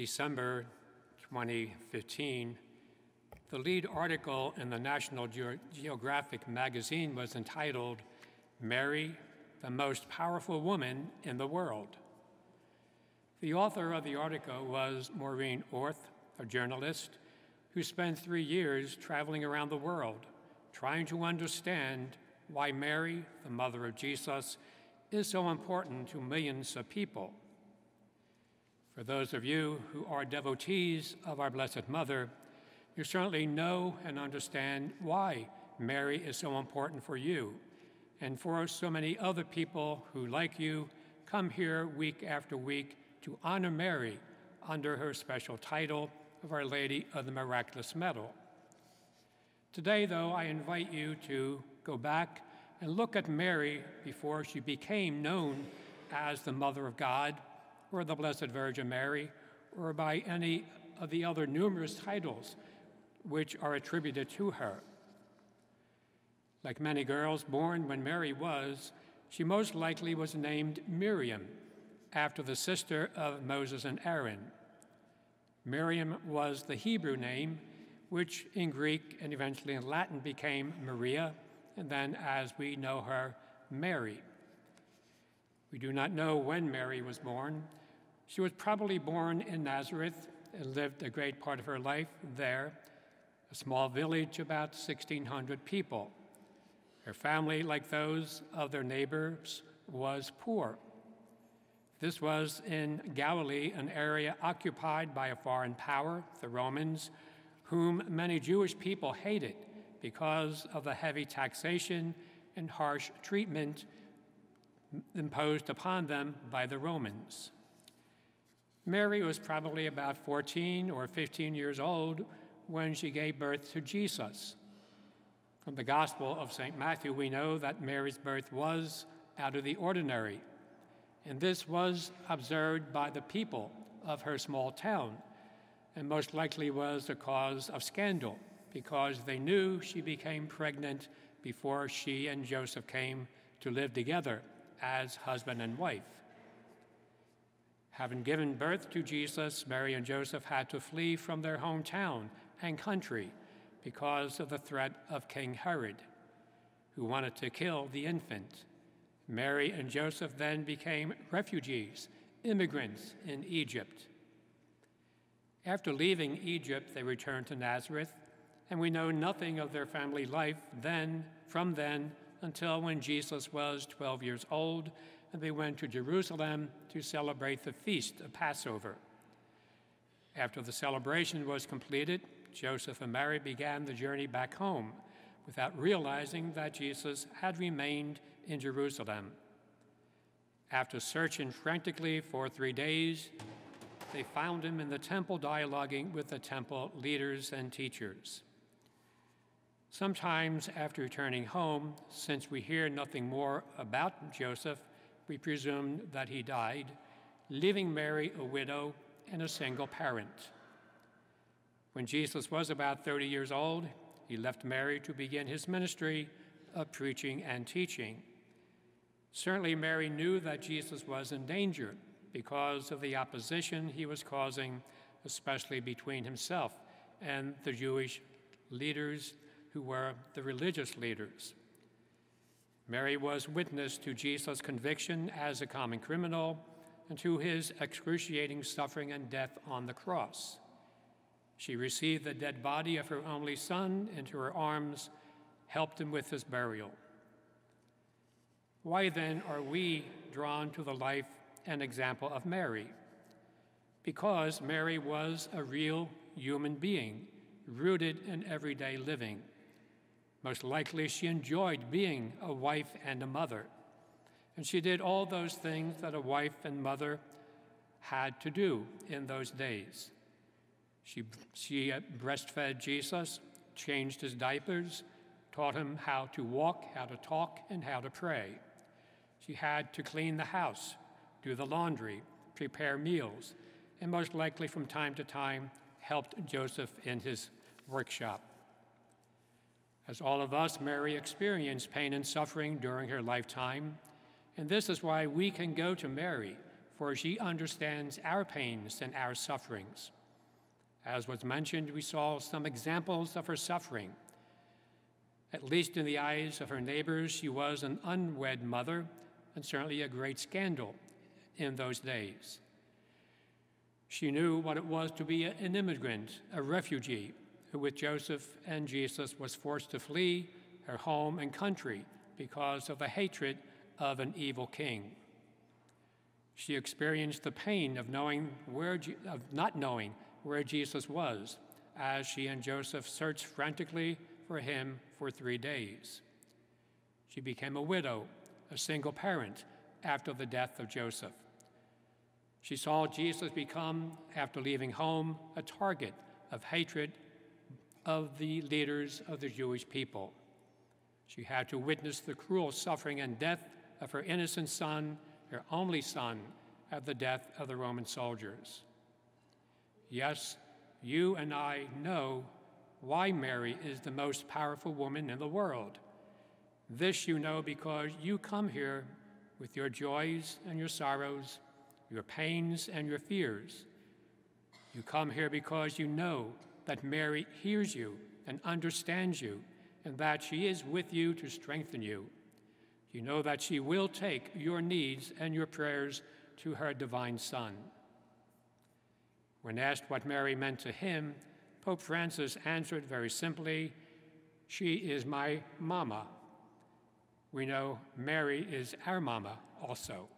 December 2015, the lead article in the National Geographic magazine was entitled, "Mary, the Most Powerful Woman in the World." The author of the article was Maureen Orth, a journalist who spent 3 years traveling around the world, trying to understand why Mary, the mother of Jesus, is so important to millions of people. For those of you who are devotees of our Blessed Mother, you certainly know and understand why Mary is so important for you and for so many other people who, like you, come here week after week to honor Mary under her special title of Our Lady of the Miraculous Medal. Today, though, I invite you to go back and look at Mary before she became known as the Mother of God, or the Blessed Virgin Mary, or by any of the other numerous titles which are attributed to her. Like many girls born when Mary was, she most likely was named Miriam, after the sister of Moses and Aaron. Miriam was the Hebrew name, which in Greek and eventually in Latin became Maria, and then, as we know her, Mary. We do not know when Mary was born. She was probably born in Nazareth and lived a great part of her life there, a small village, about 1,600 people. Her family, like those of their neighbors, was poor. This was in Galilee, an area occupied by a foreign power, the Romans, whom many Jewish people hated because of the heavy taxation and harsh treatment imposed upon them by the Romans. Mary was probably about 14 or 15 years old when she gave birth to Jesus. From the Gospel of St. Matthew, we know that Mary's birth was out of the ordinary, and this was observed by the people of her small town, and most likely was a cause of scandal, because they knew she became pregnant before she and Joseph came to live together as husband and wife. Having given birth to Jesus, Mary and Joseph had to flee from their hometown and country because of the threat of King Herod, who wanted to kill the infant. Mary and Joseph then became refugees, immigrants in Egypt. After leaving Egypt, they returned to Nazareth, and we know nothing of their family life from then until when Jesus was 12 years old, and they went to Jerusalem to celebrate the feast of Passover. After the celebration was completed, Joseph and Mary began the journey back home without realizing that Jesus had remained in Jerusalem. After searching frantically for 3 days, they found him in the temple dialoguing with the temple leaders and teachers. Sometimes after returning home, since we hear nothing more about Joseph, we presume that he died, leaving Mary a widow and a single parent. When Jesus was about 30 years old, he left Mary to begin his ministry of preaching and teaching. Certainly, Mary knew that Jesus was in danger because of the opposition he was causing, especially between himself and the Jewish leaders who were the religious leaders. Mary was witness to Jesus' conviction as a common criminal and to his excruciating suffering and death on the cross. She received the dead body of her only son into her arms, helped him with his burial. Why then are we drawn to the life and example of Mary? Because Mary was a real human being, rooted in everyday living. Most likely, she enjoyed being a wife and a mother, and she did all those things that a wife and mother had to do in those days. She breastfed Jesus, changed his diapers, taught him how to walk, how to talk, and how to pray. She had to clean the house, do the laundry, prepare meals, and most likely from time to time helped Joseph in his workshop. As all of us, Mary experienced pain and suffering during her lifetime, and this is why we can go to Mary for she understands our pains and our sufferings. As was mentioned, we saw some examples of her suffering. At least in the eyes of her neighbors, she was an unwed mother, and certainly a great scandal in those days. She knew what it was to be an immigrant, a refugee, who with Joseph and Jesus was forced to flee her home and country because of the hatred of an evil king. She experienced the pain of not knowing where Jesus was, as she and Joseph searched frantically for him for 3 days. She became a widow, a single parent, after the death of Joseph. She saw Jesus become, after leaving home, a target of hatred of the leaders of the Jewish people. She had to witness the cruel suffering and death of her innocent son, her only son, at the death of the Roman soldiers. Yes, you and I know why Mary is the most powerful woman in the world. This you know because you come here with your joys and your sorrows, your pains and your fears. You come here because you know that Mary hears you and understands you, and that she is with you to strengthen you. You know that she will take your needs and your prayers to her divine Son. When asked what Mary meant to him, Pope Francis answered very simply, "She is my mama." We know Mary is our mama also.